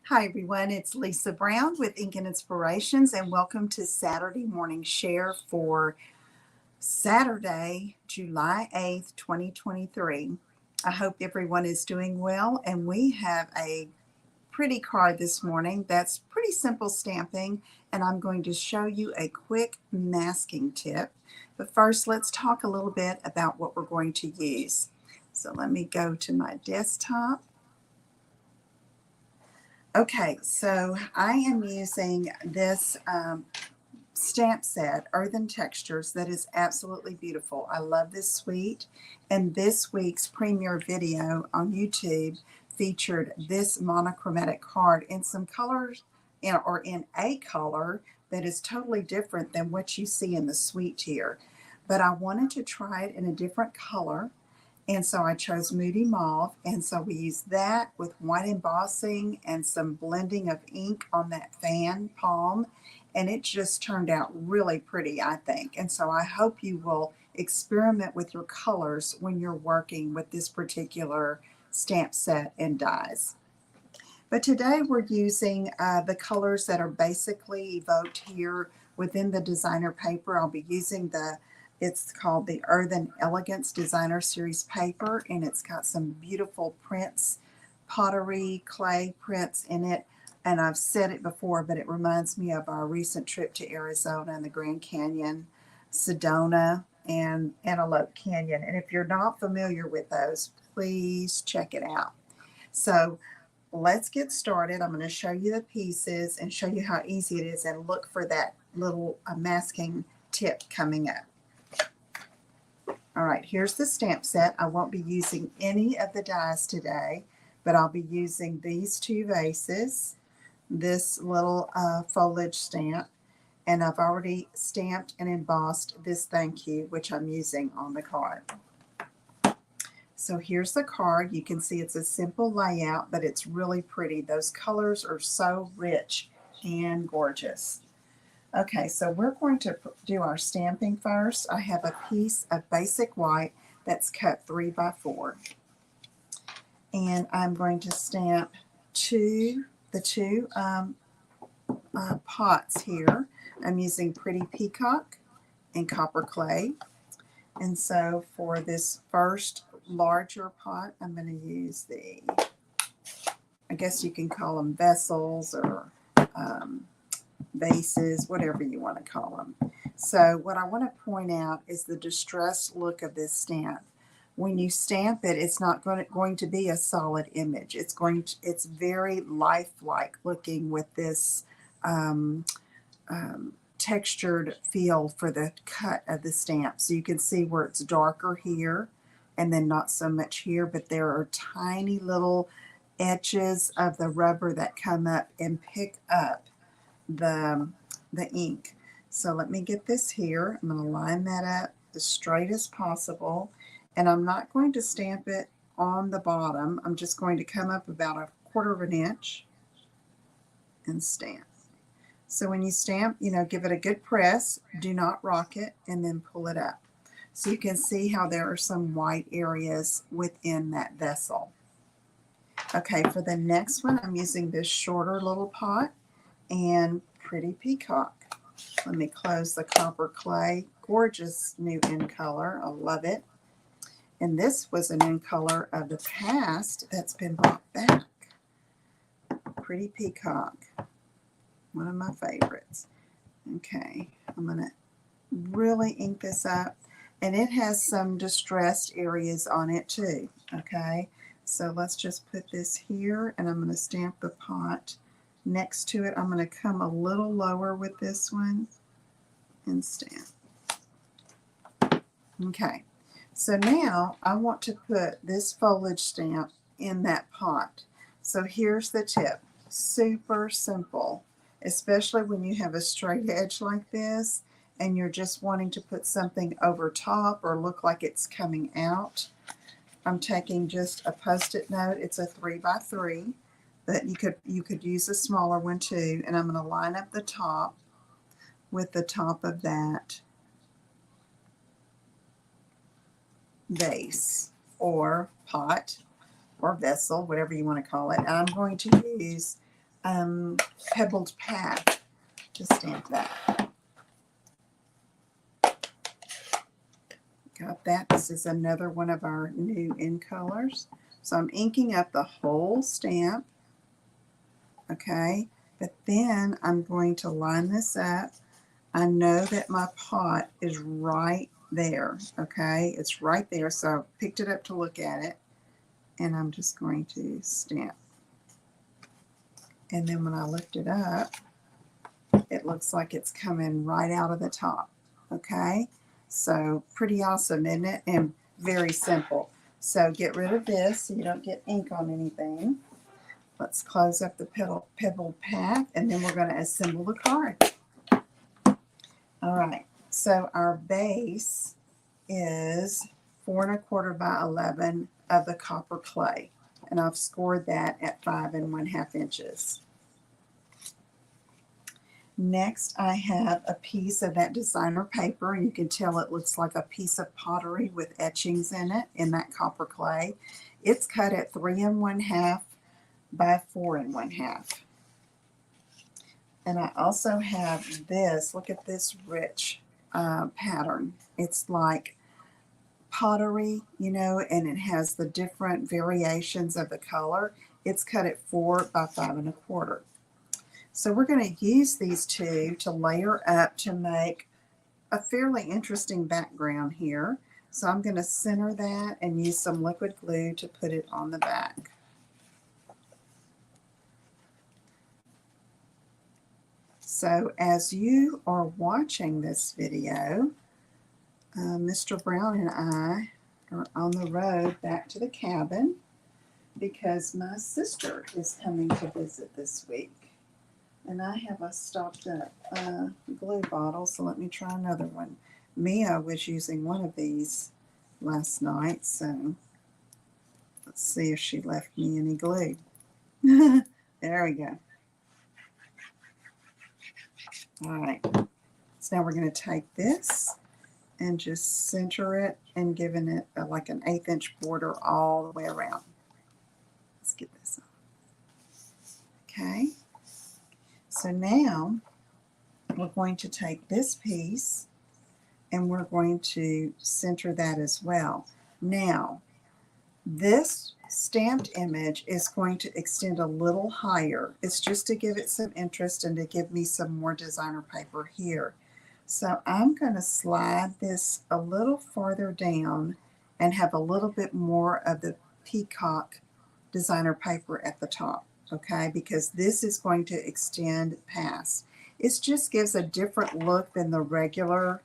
Hi everyone, it's Lisa Brown with Ink and Inspirations, and welcome to Saturday Morning Share for Saturday, July 8th, 2023. I hope everyone is doing well, and we have a pretty card this morning that's pretty simple stamping, and I'm going to show you a quick masking tip. But first, let's talk a little bit about what we're going to use. So let me go to my desktop. Okay, so I am using this stamp set, Earthen Textures, that is absolutely beautiful. I love this suite, and this week's premiere video on YouTube featured this monochromatic card in some colors, or in a color that is totally different than what you see in the suite here. But I wanted to try it in a different color, and so I chose Moody Mauve, and so we used that with white embossing and some blending of ink on that fan palm, and it just turned out really pretty, I think. And so I hope you will experiment with your colors when you're working with this particular stamp set and dies. But today we're using the colors that are basically evoked here within the designer paper. I'll be using it's called the Earthen Elegance Designer Series paper, and it's got some beautiful prints, pottery, clay prints in it. And I've said it before, but it reminds me of our recent trip to Arizona and the Grand Canyon, Sedona, and Antelope Canyon. And if you're not familiar with those, please check it out. So let's get started. I'm going to show you the pieces and show you how easy it is, and look for that little masking tip coming up. All right, here's the stamp set. I won't be using any of the dies today, but I'll be using these two vases, this little foliage stamp, and I've already stamped and embossed this thank you, which I'm using on the card. So here's the card. You can see it's a simple layout, but it's really pretty. Those colors are so rich and gorgeous. Okay, so we're going to do our stamping first. I have a piece of basic white that's cut 3 by 4. And I'm going to stamp the two pots here. I'm using Pretty Peacock and Copper Clay. And so for this first larger pot, I'm going to use I guess you can call them vessels or vases, whatever you want to call them. So what I want to point out is the distressed look of this stamp. When you stamp it, it's not going to be a solid image. It's very lifelike looking with this textured feel for the cut of the stamp. So you can see where it's darker here and then not so much here, but there are tiny little edges of the rubber that come up and pick up the ink. So let me get this here. I'm going to line that up as straight as possible, and I'm not going to stamp it on the bottom. I'm just going to come up about 1/4 of an inch and stamp. So when you stamp, give it a good press, do not rock it, and then pull it up. So you can see how there are some white areas within that vessel. Okay, for the next one, I'm using this shorter little pot and Pretty Peacock. Let me close the Copper Clay. Gorgeous new in color. I love it. And this was an in color of the past that's been brought back. Pretty Peacock. One of my favorites. Okay, I'm going to really ink this up. And it has some distressed areas on it too. Okay, so let's just put this here, and I'm going to stamp the pot next to it. I'm going to come a little lower with this one and stamp. Okay, so now I want to put this foliage stamp in that pot. So here's the tip. Super simple, especially when you have a straight edge like this and you're just wanting to put something over top or look like it's coming out. I'm taking just a Post-it note. It's a 3 by 3. But you could use a smaller one too, and I'm going to line up the top with the top of that vase or pot or vessel, whatever you want to call it. And I'm going to use Pebbled Path to stamp that. Got that. This is another one of our new in colors. So I'm inking up the whole stamp. Okay, but then I'm going to line this up. I know that my pot is right there. Okay, it's right there. So I picked it up to look at it, and I'm just going to stamp. And then when I lift it up, it looks like it's coming right out of the top. Okay, so pretty awesome, isn't it? And very simple. So get rid of this so you don't get ink on anything. Let's close up the pebbled path, and then we're going to assemble the card. All right, so our base is 4 1/4 by 11 of the copper clay, and I've scored that at 5 1/2 inches. Next, I have a piece of that designer paper. You can tell it looks like a piece of pottery with etchings in it, in that copper clay. It's cut at 3 1/2 by 4 1/2. And I also have this. Look at this rich pattern. It's like pottery, you know, and it has the different variations of the color. It's cut at 4 by 5 1/4. So we're going to use these two to layer up to make a fairly interesting background here. So I'm going to center that and use some liquid glue to put it on the back. So as you are watching this video, Mr. Brown and I are on the road back to the cabin because my sister is coming to visit this week. And I have a stopped up glue bottle, so let me try another one. Mia was using one of these last night, so let's see if she left me any glue. There we go. All right, so now we're going to take this and just center it and giving it like an 1/8 inch border all the way around. Let's get this on. Okay. So now we're going to take this piece and we're going to center that as well. Now, this stamped image is going to extend a little higher. It's just to give it some interest and to give me some more designer paper here. So I'm going to slide this a little farther down and have a little bit more of the peacock designer paper at the top. Okay, because this is going to extend past. It just gives a different look than the regular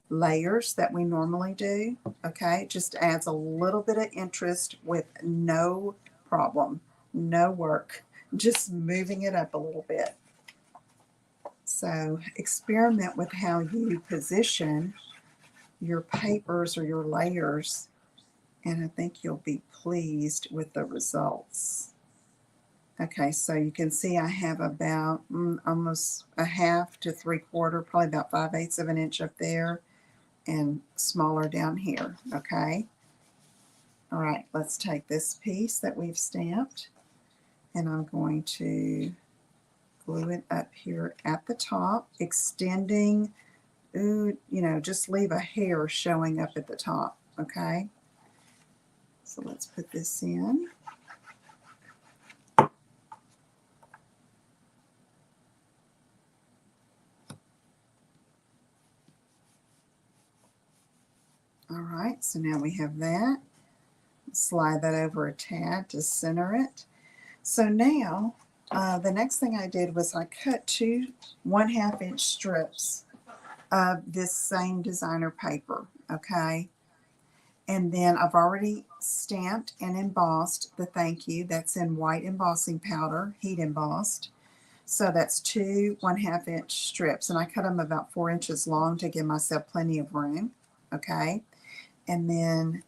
layers that we normally do. Okay, it just adds a little bit of interest with no problem, no work, just moving it up a little bit. So experiment with how you position your papers or your layers, and I think you'll be pleased with the results. Okay, so you can see I have about almost 1/2 to 3/4, probably about 5/8 of an inch up there and smaller down here, okay? All right, let's take this piece that we've stamped and I'm going to glue it up here at the top, extending, you know, just leave a hair showing up at the top, okay? So let's put this in. All right, so now we have that. Slide that over a tad to center it. So now, the next thing I did was I cut 2 1/2 inch strips of this same designer paper, okay? And then I've already stamped and embossed the thank you. That's in white embossing powder, heat embossed. So that's 2 1/2 inch strips, and I cut them about 4 inches long to give myself plenty of room, okay? And then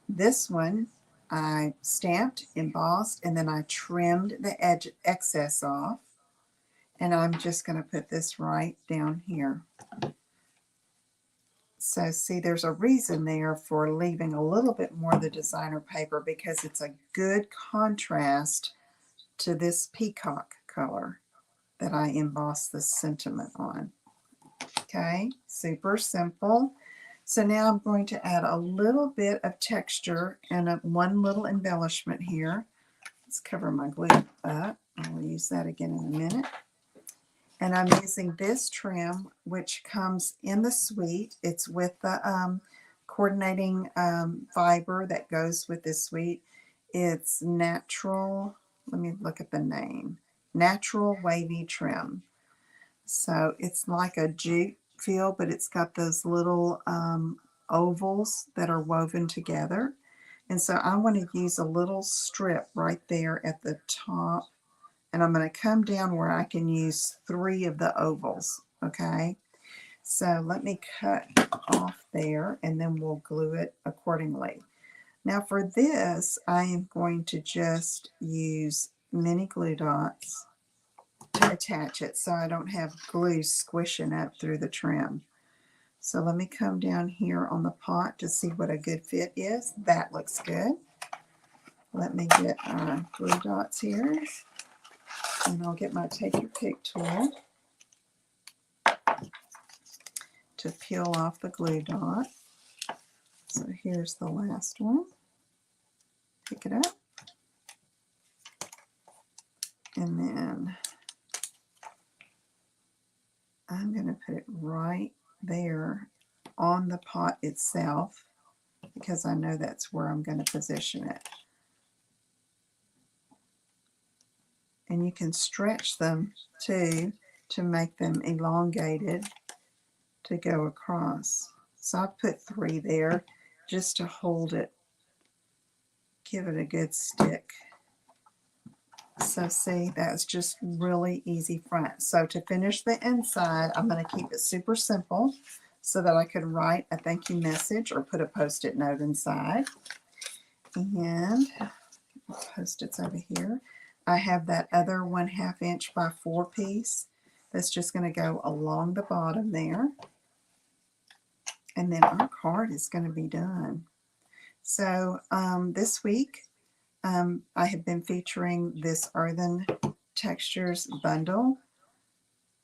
this one I stamped, embossed, and then I trimmed the edge excess off. And I'm just going to put this right down here. So see, there's a reason there for leaving a little bit more of the designer paper because it's a good contrast to this peacock watercolor that I emboss the sentiment on. Okay, super simple. So now I'm going to add a little bit of texture and one little embellishment here. Let's cover my glue up. I'll use that again in a minute. And I'm using this trim, which comes in the suite. It's with the coordinating fiber that goes with this suite. It's natural, let me look at the name, Natural Wavy Trim. So it's like a jute feel, but it's got those little ovals that are woven together. And so I want to use a little strip right there at the top. And I'm going to come down where I can use 3 of the ovals. Okay. So let me cut off there and then we'll glue it accordingly. Now for this, I am going to just use mini glue dots to attach it so I don't have glue squishing up through the trim. So let me come down here on the pot to see what a good fit is. That looks good. Let me get our glue dots here. And I'll get my Take Your Pick tool to peel off the glue dot. So here's the last one. Pick it up. And then I'm going to put it right there on the pot itself because I know that's where I'm going to position it. And you can stretch them too to make them elongated to go across. So I put 3 there just to hold it, give it a good stick. So see, that's just really easy front. So to finish the inside, I'm going to keep it super simple so that I could write a thank you message or put a post-it note inside. And post-its over here. I have that other 1/2 inch by 4 piece that's just going to go along the bottom there. And then our card is going to be done. So this week, I have been featuring this Earthen Textures bundle,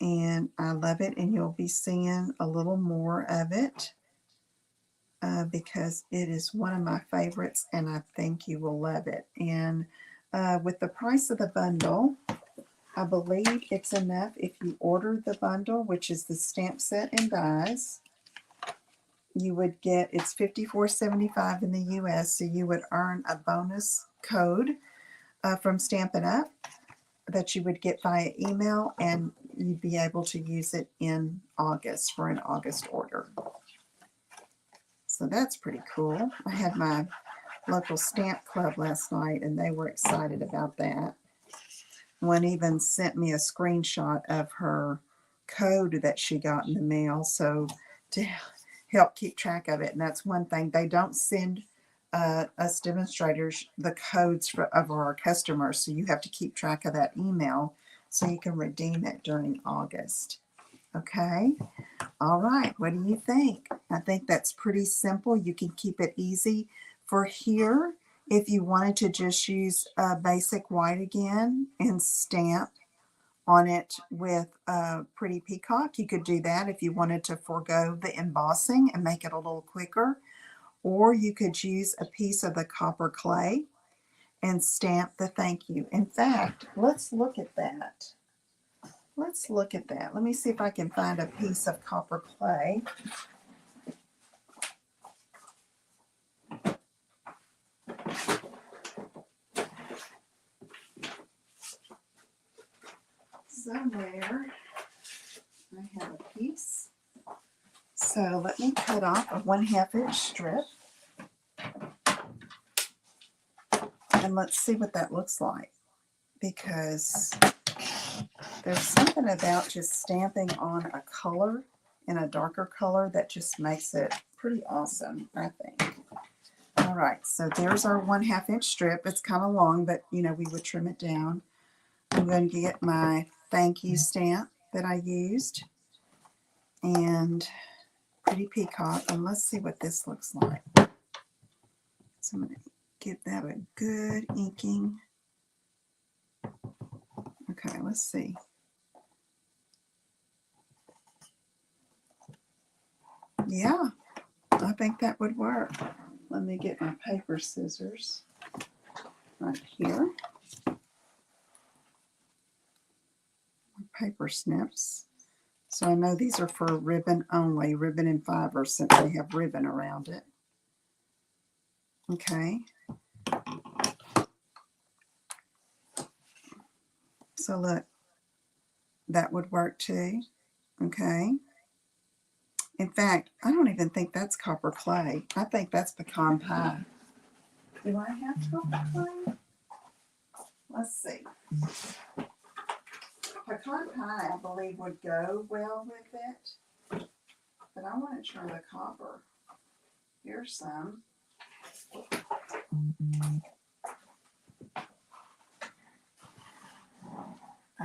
and I love it, and you'll be seeing a little more of it because it is one of my favorites, and I think you will love it. And with the price of the bundle, I believe it's enough if you order the bundle, which is the stamp set and dies. You would get, it's $54.75 in the US, so you would earn a bonus code from Stampin' Up! That you would get via email, and you'd be able to use it in August for an August order. So that's pretty cool. I had my local stamp club last night, and they were excited about that. One even sent me a screenshot of her code that she got in the mail, so to help keep track of it. And that's one thing. They don't send us demonstrators the codes of our customers, so you have to keep track of that email so you can redeem it during August. Okay? All right. What do you think? I think that's pretty simple. You can keep it easy. For here, if you wanted to just use basic white again and stamp on it with a Pretty Peacock, you could do that if you wanted to forego the embossing and make it a little quicker. Or you could use a piece of the copper clay and stamp the thank you. In fact, let's look at that. Let's look at that. Let me see if I can find a piece of copper clay. Somewhere I have a piece. So let me cut off a 1/2 inch strip. And let's see what that looks like. Because there's something about just stamping on a color in a darker color that just makes it pretty awesome, I think. All right, so there's our 1/2 inch strip. It's kind of long, but you know, we would trim it down. I'm going to get my thank you stamp that I used and Pretty Peacock, and let's see what this looks like. So I'm going to give that a good inking. Okay, Okay, let's see. Yeah, I think that would work. Let me get my paper scissors right here. Paper snips. So I know these are for ribbon only, ribbon and fiber, since they have ribbon around it. Okay. So look, that would work too. Okay. In fact, I don't even think that's copper clay. I think that's pecan pie. Do I have copper clay? Let's see. Pecan pie, I believe, would go well with it. But I want to try the copper. Here's some.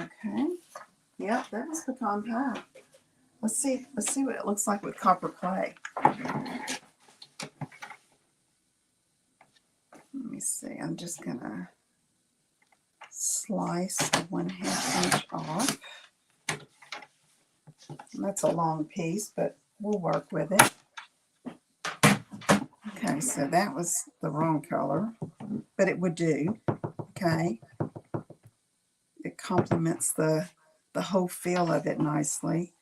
Okay. Yep, that was pecan pie. Let's see what it looks like with copper clay. Let me see. I'm just gonna slice 1/2 inch off. And that's a long piece, but we'll work with it. Okay, so that was the wrong color, but it would do. Okay. It complements the whole feel of it nicely.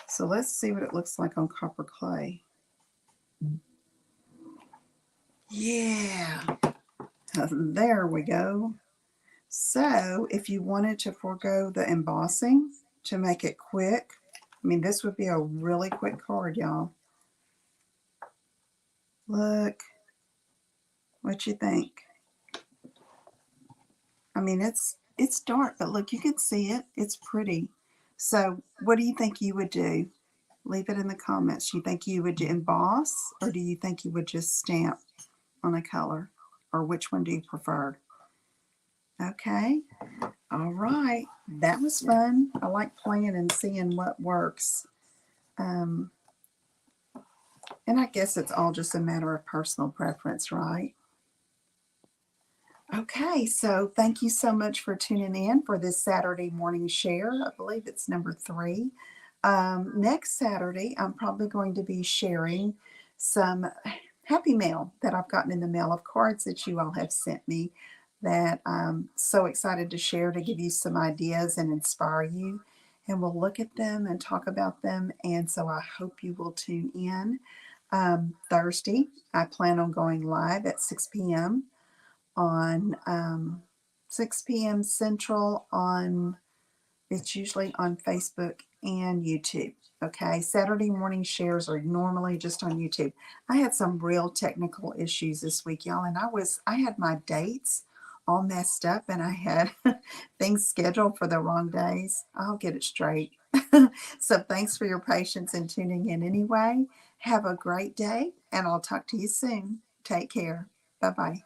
So let's see what it looks like on copper clay. Yeah, there we go. So if you wanted to forego the embossing to make it quick, I mean, this would be a really quick card, y'all. Look, what you think? I mean, it's dark, but look, you can see it. It's pretty. So what do you think you would do? Leave it in the comments. You think you would emboss, or do you think you would just stamp on a color? Or which one do you prefer? Okay. All right. That was fun. I like playing and seeing what works. And I guess it's all just a matter of personal preference, right? Okay, so thank you so much for tuning in for this Saturday morning share. I believe it's number 3. Next Saturday, I'm probably going to be sharing some happy mail that I've gotten in the mail of cards that you all have sent me that I'm so excited to share to give you some ideas and inspire you. And we'll look at them and talk about them. And so I hope you will tune in. Thursday, I plan on going live at 6 p.m. on 6 p.m. Central on, it's usually on Facebook and YouTube. Okay, Saturday morning shares are normally just on YouTube. I had some real technical issues this week, y'all, and I had my dates all messed up, and I had things scheduled for the wrong days. I'll get it straight. So thanks for your patience and tuning in anyway. Have a great day, and I'll talk to you soon. Take care. Bye-bye.